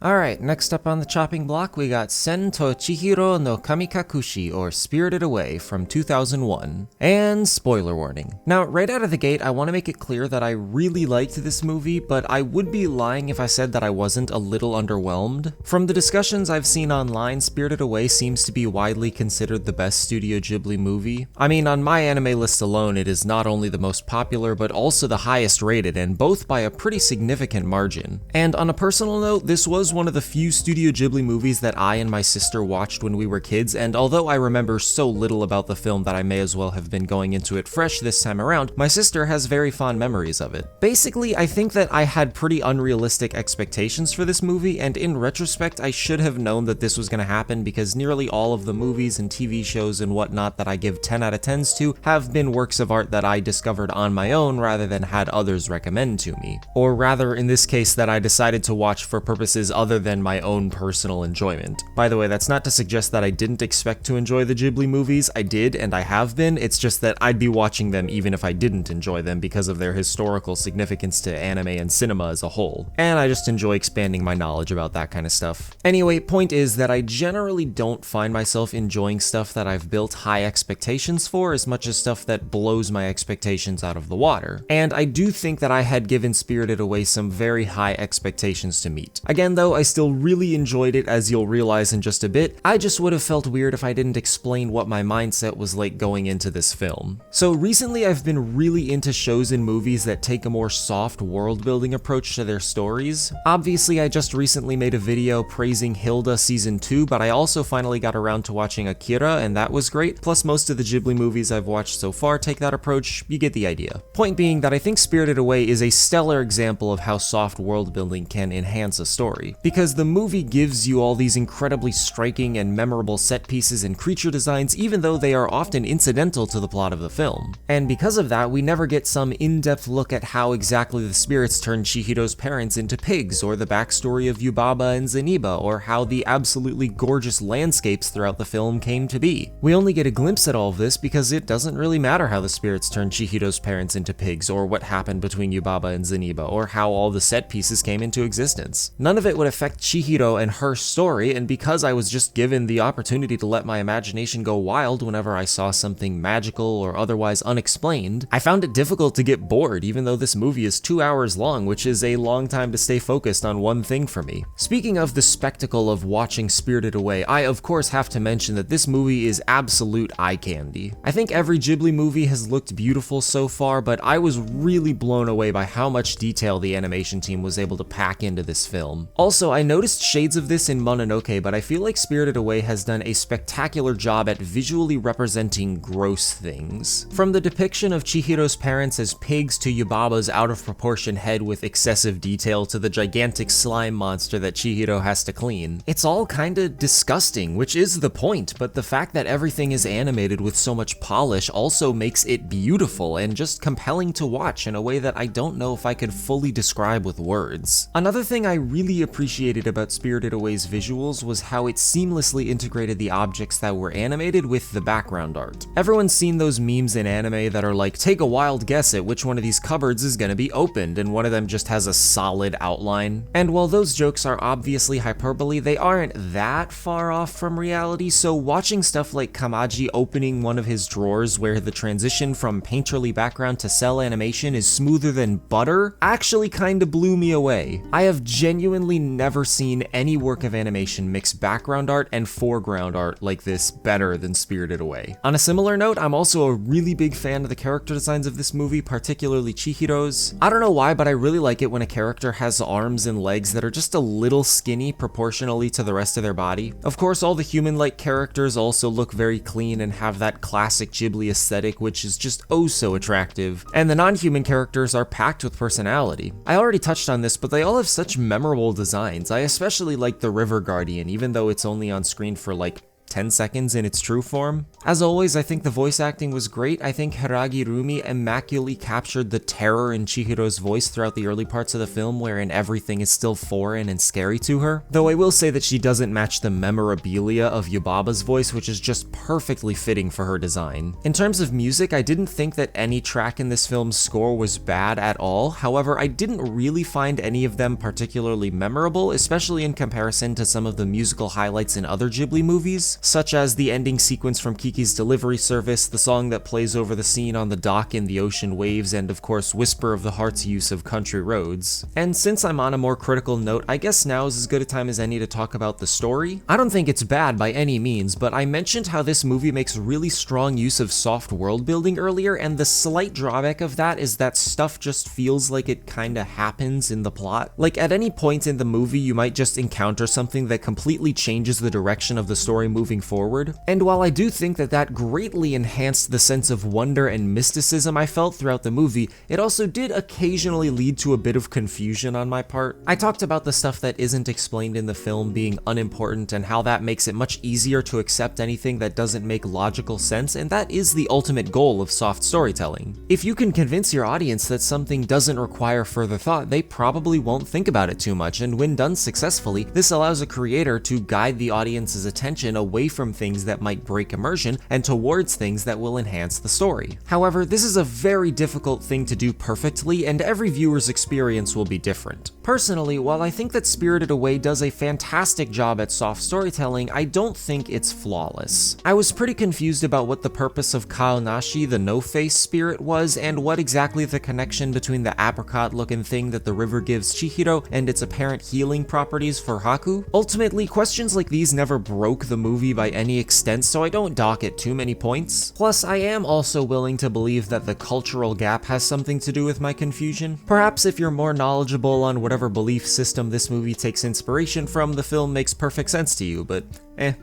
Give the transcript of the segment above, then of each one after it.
Alright, next up on the chopping block, we got Sen to Chihiro no Kamikakushi, or Spirited Away, from 2001. And spoiler warning. Now, right out of the gate, I want to make it clear that I really liked this movie, but I would be lying if I said that I wasn't a little underwhelmed. From the discussions I've seen online, Spirited Away seems to be widely considered the best Studio Ghibli movie. I mean, on my anime list alone, it is not only the most popular, but also the highest rated, and both by a pretty significant margin. And on a personal note, this was one of the few Studio Ghibli movies that I and my sister watched when we were kids, and although I remember so little about the film that I may as well have been going into it fresh this time around, my sister has very fond memories of it. Basically, I think that I had pretty unrealistic expectations for this movie, and in retrospect, I should have known that this was going to happen because nearly all of the movies and TV shows and whatnot that I give 10 out of 10s to have been works of art that I discovered on my own rather than had others recommend to me. Or rather, in this case, that I decided to watch for purposes other than my own personal enjoyment. By the way, that's not to suggest that I didn't expect to enjoy the Ghibli movies. I did, and I have been. It's just that I'd be watching them even if I didn't enjoy them because of their historical significance to anime and cinema as a whole. And I just enjoy expanding my knowledge about that kind of stuff. Anyway, point is that I generally don't find myself enjoying stuff that I've built high expectations for as much as stuff that blows my expectations out of the water. And I do think that I had given Spirited Away some very high expectations to meet. Again though, I still really enjoyed it, as you'll realize in just a bit. I just would have felt weird if I didn't explain what my mindset was like going into this film. So recently I've been really into shows and movies that take a more soft world-building approach to their stories. Obviously, I just recently made a video praising Hilda Season 2, but I also finally got around to watching Akira, and that was great. Plus, most of the Ghibli movies I've watched so far take that approach. You get the idea. Point being that I think Spirited Away is a stellar example of how soft world-building can enhance a story. Because the movie gives you all these incredibly striking and memorable set pieces and creature designs, even though they are often incidental to the plot of the film. And because of that, we never get some in-depth look at how exactly the spirits turned Chihiro's parents into pigs, or the backstory of Yubaba and Zeniba, or how the absolutely gorgeous landscapes throughout the film came to be. We only get a glimpse at all of this because it doesn't really matter how the spirits turned Chihiro's parents into pigs, or what happened between Yubaba and Zeniba, or how all the set pieces came into existence. None of it would affect Chihiro and her story, and because I was just given the opportunity to let my imagination go wild whenever I saw something magical or otherwise unexplained, I found it difficult to get bored even though this movie is 2 hours long, which is a long time to stay focused on one thing for me. Speaking of the spectacle of watching Spirited Away, I of course have to mention that this movie is absolute eye candy. I think every Ghibli movie has looked beautiful so far, but I was really blown away by how much detail the animation team was able to pack into this film. Also, I noticed shades of this in Mononoke, but I feel like Spirited Away has done a spectacular job at visually representing gross things. From the depiction of Chihiro's parents as pigs to Yubaba's out of proportion head with excessive detail to the gigantic slime monster that Chihiro has to clean. It's all kinda disgusting, which is the point, but the fact that everything is animated with so much polish also makes it beautiful and just compelling to watch in a way that I don't know if I could fully describe with words. Another thing I really appreciated about Spirited Away's visuals was how it seamlessly integrated the objects that were animated with the background art. Everyone's seen those memes in anime that are like, take a wild guess at which one of these cupboards is gonna be opened, and one of them just has a solid outline. And while those jokes are obviously hyperbole, they aren't that far off from reality, so watching stuff like Kamaji opening one of his drawers where the transition from painterly background to cell animation is smoother than butter actually kinda blew me away. I have genuinely never seen any work of animation mix background art and foreground art like this better than Spirited Away. On a similar note, I'm also a really big fan of the character designs of this movie, particularly Chihiro's. I don't know why, but I really like it when a character has arms and legs that are just a little skinny proportionally to the rest of their body. Of course, all the human-like characters also look very clean and have that classic Ghibli aesthetic, which is just oh so attractive. And the non-human characters are packed with personality. I already touched on this, but they all have such memorable designs. I especially like the River Guardian, even though it's only on screen for like 10 seconds in its true form. As always, I think the voice acting was great. I think Hiiragi Rumi immaculately captured the terror in Chihiro's voice throughout the early parts of the film, wherein everything is still foreign and scary to her. Though I will say that she doesn't match the memorabilia of Yubaba's voice, which is just perfectly fitting for her design. In terms of music, I didn't think that any track in this film's score was bad at all. However, I didn't really find any of them particularly memorable, especially in comparison to some of the musical highlights in other Ghibli movies, such as the ending sequence from Kiki's Delivery Service, the song that plays over the scene on the dock in the ocean waves, and of course Whisper of the Heart's use of Country Roads. And since I'm on a more critical note, I guess now is as good a time as any to talk about the story. I don't think it's bad by any means, but I mentioned how this movie makes really strong use of soft world building earlier, and the slight drawback of that is that stuff just feels like it kinda happens in the plot. Like at any point in the movie you might just encounter something that completely changes the direction of the story moving forward. And while I do think that that greatly enhanced the sense of wonder and mysticism I felt throughout the movie, it also did occasionally lead to a bit of confusion on my part. I talked about the stuff that isn't explained in the film being unimportant and how that makes it much easier to accept anything that doesn't make logical sense, and that is the ultimate goal of soft storytelling. If you can convince your audience that something doesn't require further thought, they probably won't think about it too much, and when done successfully, this allows a creator to guide the audience's attention away from things that might break immersion and towards things that will enhance the story. However, this is a very difficult thing to do perfectly, and every viewer's experience will be different. Personally, while I think that Spirited Away does a fantastic job at soft storytelling, I don't think it's flawless. I was pretty confused about what the purpose of Kaonashi, the no-face spirit, was, and what exactly the connection between the apricot-looking thing that the river gives Chihiro and its apparent healing properties for Haku. Ultimately, questions like these never broke the movie by any extent, so I don't dock it too many points. Plus, I am also willing to believe that the cultural gap has something to do with my confusion. Perhaps if you're more knowledgeable on whatever belief system this movie takes inspiration from, the film makes perfect sense to you, but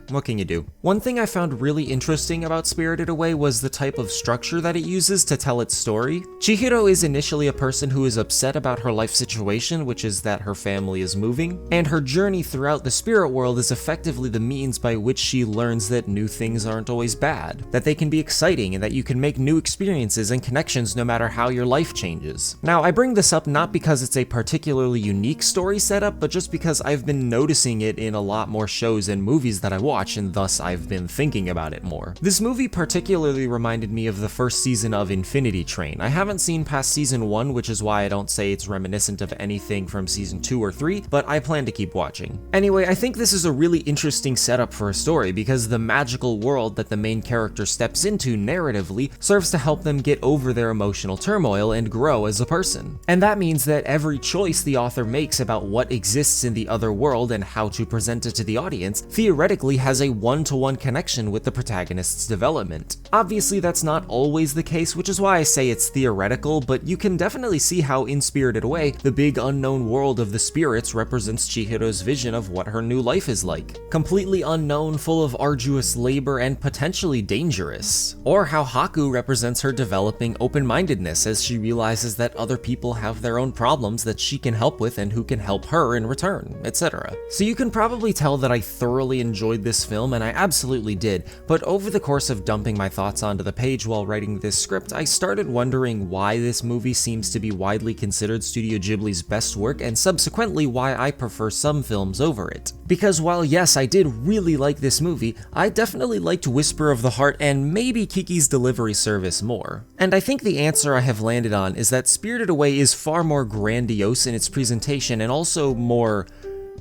what can you do? One thing I found really interesting about Spirited Away was the type of structure that it uses to tell its story. Chihiro is initially a person who is upset about her life situation, which is that her family is moving, and her journey throughout the spirit world is effectively the means by which she learns that new things aren't always bad, that they can be exciting, and that you can make new experiences and connections no matter how your life changes. Now, I bring this up not because it's a particularly unique story setup, but just because I've been noticing it in a lot more shows and movies that I watch, and thus I've been thinking about it more. This movie particularly reminded me of the first season of Infinity Train. I haven't seen past season 1, which is why I don't say it's reminiscent of anything from season 2 or 3, but I plan to keep watching. Anyway, I think this is a really interesting setup for a story because the magical world that the main character steps into narratively serves to help them get over their emotional turmoil and grow as a person. And that means that every choice the author makes about what exists in the other world and how to present it to the audience theoretically has a one-to-one connection with the protagonist's development. Obviously, that's not always the case, which is why I say it's theoretical, but you can definitely see how in Spirited Away, the big unknown world of the spirits represents Chihiro's vision of what her new life is like. Completely unknown, full of arduous labor, and potentially dangerous. Or how Haku represents her developing open-mindedness as she realizes that other people have their own problems that she can help with and who can help her in return, etc. So you can probably tell that I thoroughly enjoyed this film, and I absolutely did, but over the course of dumping my thoughts onto the page while writing this script, I started wondering why this movie seems to be widely considered Studio Ghibli's best work, and subsequently why I prefer some films over it. Because while yes, I did really like this movie, I definitely liked Whisper of the Heart and maybe Kiki's Delivery Service more. And I think the answer I have landed on is that Spirited Away is far more grandiose in its presentation and also more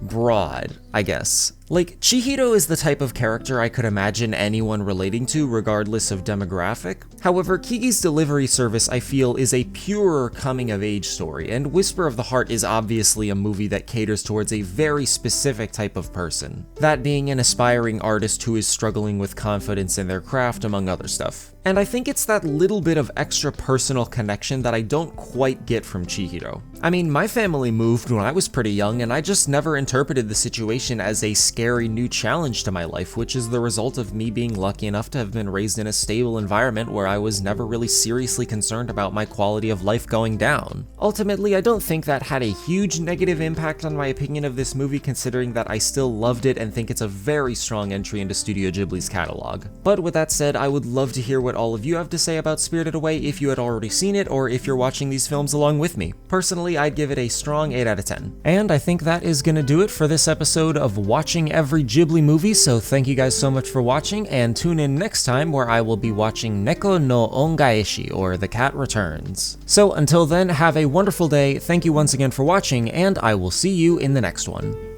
broad, I guess. Like, Chihiro is the type of character I could imagine anyone relating to regardless of demographic. However, Kiki's Delivery Service, I feel, is a purer coming-of-age story, and Whisper of the Heart is obviously a movie that caters towards a very specific type of person, that being an aspiring artist who is struggling with confidence in their craft, among other stuff. And I think it's that little bit of extra personal connection that I don't quite get from Chihiro. I mean, my family moved when I was pretty young, and I just never interpreted the situation as a scary new challenge to my life, which is the result of me being lucky enough to have been raised in a stable environment where I was never really seriously concerned about my quality of life going down. Ultimately, I don't think that had a huge negative impact on my opinion of this movie, considering that I still loved it and think it's a very strong entry into Studio Ghibli's catalog. But with that said, I would love to hear what all of you have to say about Spirited Away if you had already seen it, or if you're watching these films along with me. Personally, I'd give it a strong 8 out of 10. And I think that is gonna do it for this episode of Watching Every Ghibli Movie, so thank you guys so much for watching, and tune in next time where I will be watching Neko no Ongaeshi, or The Cat Returns. So until then, have a wonderful day, thank you once again for watching, and I will see you in the next one.